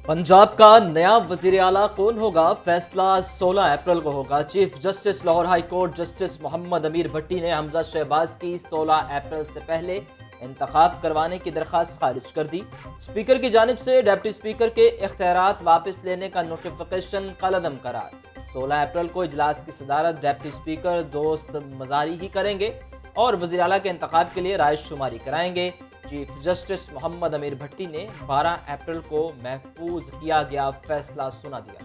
पंजाब का नया वजीर आला कौन होगा, फैसला 16 अप्रैल को होगा। Chief justice Lahore high court justice Muhammad Amir Bhatti ने हमजा शहबाज की 16 अप्रैल से पहले इंतखाब करवाने की दरख्वास्त खारिज कर दी। स्पीकर की जानिब से डिप्टी स्पीकर के इख्तियारात वापस लेने का नोटिफिकेशन कलअदम करार। 16 अप्रैल को इजलास की सदारत डिप्टी स्पीकर दोस्त मजारी ही करेंगे और वज़ीर आला के इंतखाब के लिए राय शुमारी कराएंगे। चीफ जस्टिस मोहम्मद अमीर भट्टी ने 12 अप्रैल को महफूज किया गया फैसला सुना दिया।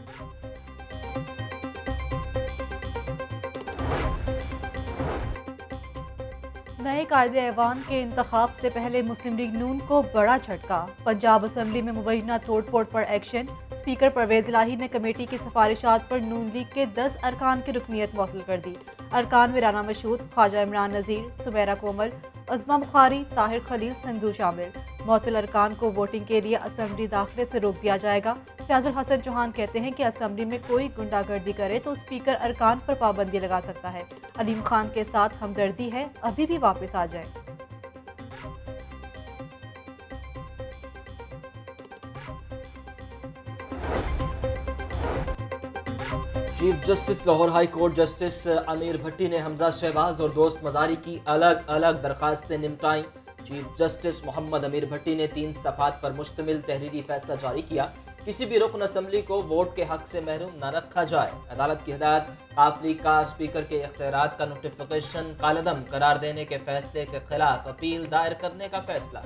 नए कायदे ऐवान के इंतखाब से पहले मुस्लिम लीग नून को बड़ा झटका। पंजाब असम्बली में मुबैना तोड़ फोड़ पर एक्शन। स्पीकर परवेज इलाही ने कमेटी की सिफारिशात पर नून लीग के 10 अरकान की रुकनीत मौसूल कर दी। अरकान में राना मशहूद, ख्वाजा इमरान नज़ीर, सुमेरा कोमल, अज़मा बुखारी, ताहिर खलील संधू शामिल। मुअत्तल अरकान को वोटिंग के लिए असम्बली दाखिले से रोक दिया जाएगा। फयाजुल हसन चौहान कहते हैं कि असम्बली में कोई गुंडागर्दी करे तो स्पीकर अरकान पर पाबंदी लगा सकता है। अलीम खान के साथ हमदर्दी है, अभी भी वापस आ जाए। Chief justice Lahore high court justice अमीर भट्टी ने हमजा शहबाज और दोस्त मजारी की अलग अलग दरखास्तें निपटाईं। चीफ जस्टिस मोहम्मद अमीर भट्टी ने 3 सफ़ात पर मुश्तमिल तहरीरी फैसला जारी किया। किसी भी रुकन असम्बली को वोट के हक से महरूम न रखा जाए। अदालत की हिदायत, काफली का स्पीकर के इख्तियारात का नोटिफिकेशन कालअदम करार देने के फैसले के खिलाफ अपील दायर करने का फैसला।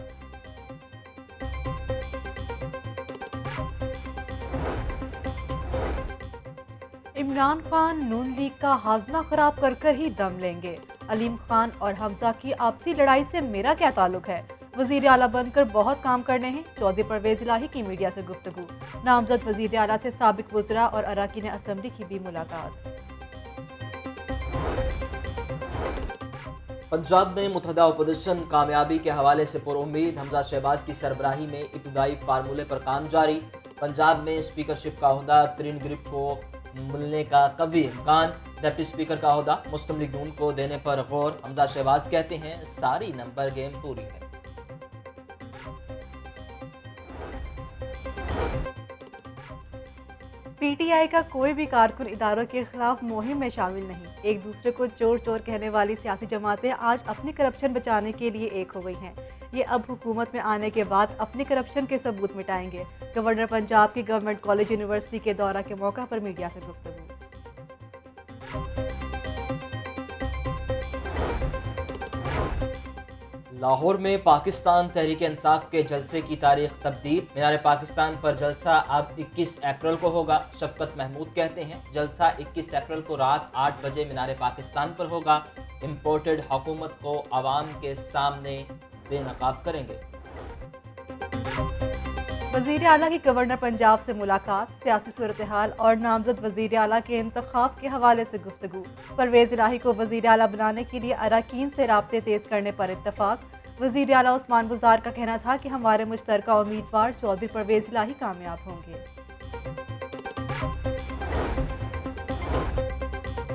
इमरान खान नून लीग का हाजमा खराब कर कर ही दम लेंगे। अलीम खान और हमजा की आपसी लड़ाई से मेरा क्या ताल्लुक है, वजीर आला बनकर बहुत काम करने हैं। चौधरी परवेज इलाही की मीडिया से गुफ्तगू। नामजद वजीर आला से साबिक वज़रा और अरकान असम्बली की भी मुलाकात। पंजाब में मुत्तहदा अपोजिशन कामयाबी के हवाले से पुरुम्मीद। हमजा शहबाज की सरबराही में इब्तदाई फार्मूले पर काम जारी। पंजाब में स्पीकरशिप का ओहदा तरीन ग्रुप को मिलने का कवी इम्कान। डिप्टी स्पीकर का ओहदा मुस्लिम लीग नून को देने पर गौर। हमजा शहबाज कहते हैं सारी नंबर गेम पूरी है। पीटीआई का कोई भी कारकुन इदारों के खिलाफ मुहिम में शामिल नहीं। एक दूसरे को चोर चोर कहने वाली सियासी जमातें आज अपनी करप्शन बचाने के लिए एक हो गई हैं। ये अब हुकूमत में आने के बाद अपनी करप्शन के सबूत मिटाएंगे। गवर्नर पंजाब की गवर्नमेंट कॉलेज यूनिवर्सिटी के दौरा के मौका पर मीडिया से गुफ्तगू। लाहौर में पाकिस्तान तहरीक इंसाफ के जलसे की तारीख तब्दील। मीनार पाकिस्तान पर जलसा अब 21 अप्रैल को होगा। शफकत महमूद कहते हैं जलसा 21 अप्रैल को रात 8 बजे मीनार पाकिस्तान पर होगा। इम्पोर्टेड हुकूमत को आवाम के सामने बेनकाब करेंगे। वज़ीर आला की गवर्नर पंजाब से मुलाकात। सियासी सूरत-ए-हाल और नामजद वज़ीर आला के इंतखाब के हवाले से गुफ्तगू। परवेज इलाही को वज़ीर आला बनाने के लिए अरकान से राब्ते तेज करने पर इत्तफाक। वज़ीर आला उस्मान बुज़ार का कहना था कि हमारे मुश्तरका उम्मीदवार चौधरी परवेज इलाही कामयाब होंगे।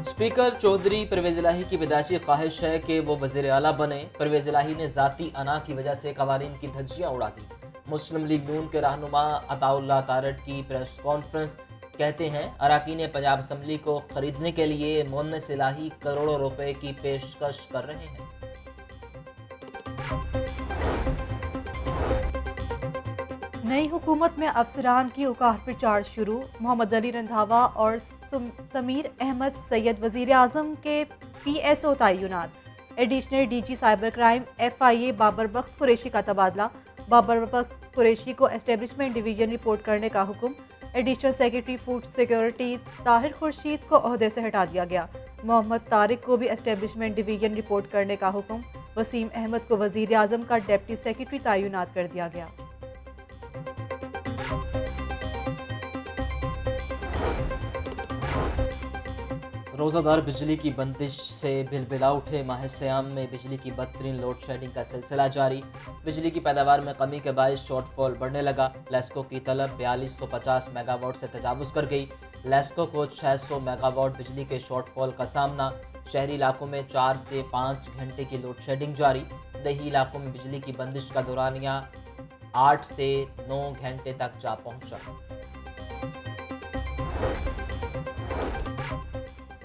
स्पीकर चौधरी परवेज इलाही की पैदाइशी ख्वाहिश है कि वो वज़ीर आला बने। परवेज इलाही ने ज़ाती अना की वजह से कवानीन की धज्जियाँ उड़ा दी। मुस्लिम लीग नून के रहनुमा अताउल्लाह तारड़ की प्रेस कॉन्फ्रेंस। कहते हैं अरकान पंजाब असम्बली को खरीदने के लिए मुन्नस इलाही करोड़ों रुपए की पेशकश कर रहे हैं। नई हुकूमत में अफसरान की औकात पर चार्ज शुरू। मोहम्मद अली रंधावा और समीर अहमद सैयद वज़ीर आज़म के PSO तयनात। Additional DG cyber crime FIA Babar Bakht Qureshi का तबादला। बाबर बख्त कुरैशी को एस्टेब्लिशमेंट डिवीजन रिपोर्ट करने का हुक्म। Additional secretary food security Tahir Khurshid को ओहदे से हटा दिया गया। मोहम्मद तारिक को भी एस्टेब्लिशमेंट डिवीजन रिपोर्ट करने का हुक्म। वसीम अहमद को वज़ीर आज़म का डिप्टी सेक्रेटरी तयनात कर दिया गया। रोज़ादार बिजली की बंदिश से बिलबिला उठे। माह सियाम में बिजली की बदतरीन लोड शेडिंग का सिलसिला जारी। बिजली की पैदावार में कमी के बायस शॉर्टफॉल बढ़ने लगा। लेस्को की तलब 4250 मेगावाट से तजावुज़ कर गई। लेस्को को 600 मेगावाट बिजली के शॉर्टफॉल का सामना। शहरी इलाकों में 4 से 5 घंटे की लोड शेडिंग जारी। देही इलाकों में बिजली की बंदिश का दौरानिया 8 से 9 घंटे तक जा पहुंचा।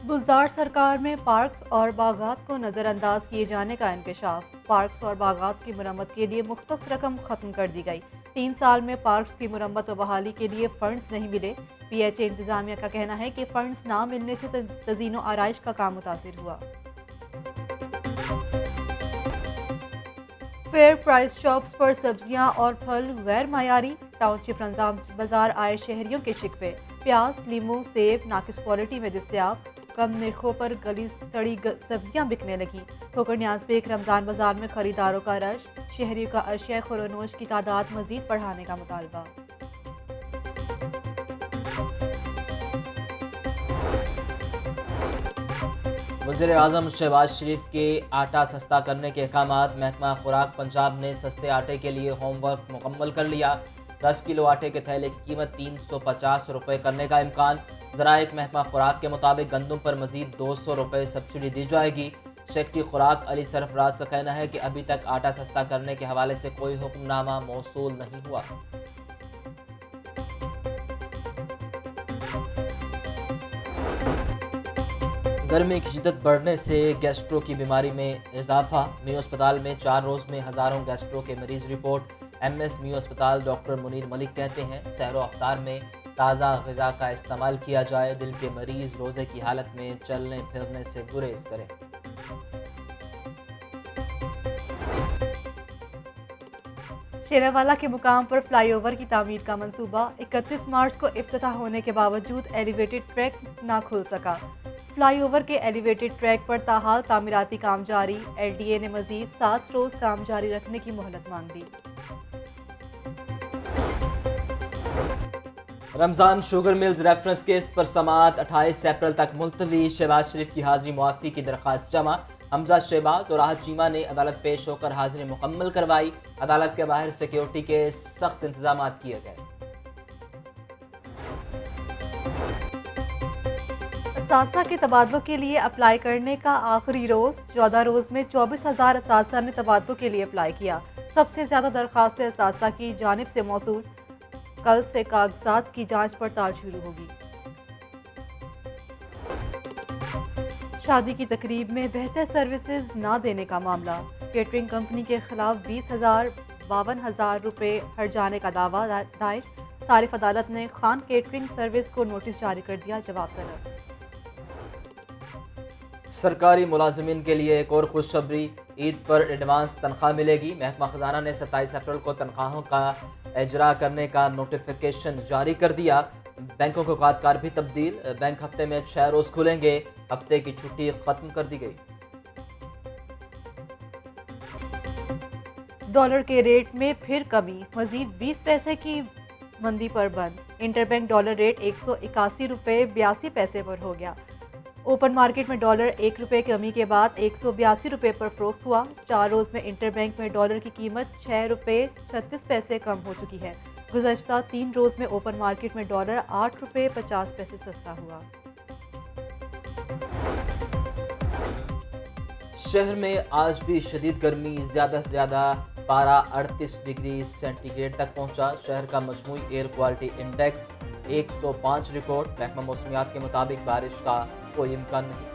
बुज़दार सरकार में पार्क्स और बागात को नज़रअंदाज किए जाने का इंकशाफ। पार्क्स और बागात की मरम्मत के लिए मुख्तस रकम ख़त्म कर दी गई। 3 साल में पार्क्स की मरम्मत व बहाली के लिए फ़ंड्स नहीं मिले। PHA इंतज़ामिया का कहना है कि फ़ंड्स ना मिलने से तज़ीनो आराइश का काम मुतासिर हुआ। फेयर प्राइस शॉप्स पर सब्जियां और फल गैर मायारी। टाउनशिप रमज़ान बाजार आए शहरियों के शिकवे। प्याज, लीमू, सेब नाकिस क्वालिटी में दस्तयाब। कम नरखों पर गली सड़ी सब्जियां बिकने लगी। ठोकर न्याज बेग रमज़ान बाजार में खरीदारों का रश। शहरियों का अशिया खुरोनोश की तादाद मजीद बढ़ाने का मुतालबा। वज़ीर-ए-आज़म शहबाज शरीफ के आटा सस्ता करने के अहकामात। महकमा खुराक पंजाब ने सस्ते आटे के लिए होमवर्क मुकम्मल कर लिया। 10 किलो आटे के थैले की कीमत 350 रुपये करने का इम्कान। ज़राइक महकमा खुराक के मुताबिक गंदम पर मज़ीद 200 रुपये सब्सिडी दी जाएगी। सेक्रेटरी खुराक अली सरफराज का कहना है कि अभी तक आटा सस्ता करने के हवाले से कोई हुक्मनामा मौसूल नहीं हुआ। गर्मी की शिद्दत बढ़ने से गैस्ट्रो की बीमारी में इजाफा। मियो अस्पताल में 4 रोज़ में हज़ारों गैस्ट्रो के मरीज रिपोर्ट। MS मियो अस्पताल डॉक्टर मुनीर मलिक कहते हैं सहरो अफ्तार में ताज़ा ग़िज़ा का इस्तेमाल किया जाए। दिल के मरीज़ रोज़े की हालत में चलने फिरने से गुरेज करें। शेरावाला के मुकाम पर फ्लाईओवर की तामीर का मंसूबा। 31 मार्च को इफ्तिताह होने के बावजूद एलिवेटेड ट्रैक ना खुल सका। फ्लाईओवर के एलिवेटेड ट्रैक पर ताहाल तामीराती काम जारी। LDA ने मजीद 7 रोज़ काम जारी रखने की मोहलत मांग दी। Ramzan sugar mills reference case पर समाअत 28 अप्रैल तक मुलतवी। शहबाज शरीफ की हाजिरी मुआफ़ी की दरख्वास्त जमा। हमजा शहबाज और राहत चीमा ने अदालत पेश होकर हाजिरी मुकम्मल करवाई। अदालत के बाहर सिक्योरिटी के सख्त इंतजाम किए गए। असासा के तबादलों के लिए अप्लाई करने का आखिरी रोज़। 14 रोज़ में 24,000 असासा ने तबादलों के लिए अप्लाई किया। सबसे ज़्यादा दरख्वास्तें असासा की जानिब से मौसूल। कल से कागजात की जांच पड़ताल शुरू होगी। शादी की तकरीब में बेहतर सर्विसेज ना देने का मामला। केटरिंग कंपनी के खिलाफ 20,000 52,000 रुपये हर्जाने का दावा दायर। सारिफ अदालत ने खान केटरिंग सर्विस को नोटिस जारी कर दिया। जवाब तलब। सरकारी मुलाजिमीन के लिए एक और खुशखबरी। ईद पर एडवांस तनख्वाह मिलेगी। महकमा खजाना ने 27 अप्रैल को तनख्वाहों का इजरा करने का नोटिफिकेशन जारी कर दिया। बैंकों के औकातकार भी तब्दील। बैंक हफ्ते में 6 रोज़ खुलेंगे। हफ्ते की छुट्टी खत्म कर दी गई। डॉलर के रेट में फिर कमी। मजीद 20 पैसे की मंदी पर बंद। इंटरबैंक डॉलर रेट 181 रुपये 82 पैसे पर हो गया। ओपन मार्केट में डॉलर 1 रुपये कमी के बाद 182 रुपये पर फरोख्त हुआ। 4 रोज़ में इंटरबैंक में डॉलर की कीमत 6 रुपये 36 पैसे कम हो चुकी है। गुज़श्ता 3 रोज़ में ओपन मार्केट में डॉलर 8 रुपये 50 पैसे सस्ता हुआ। शहर में आज भी शदीद गर्मी। ज़्यादा से ज़्यादा पारा 38 डिग्री सेंटीग्रेड तक पहुंचा। शहर का मजमूई एयर क्वालिटी इंडेक्स 105 रिकॉर्ड। महकमा मौसमियात के मुताबिक बारिश का कोई इम्कान नहीं।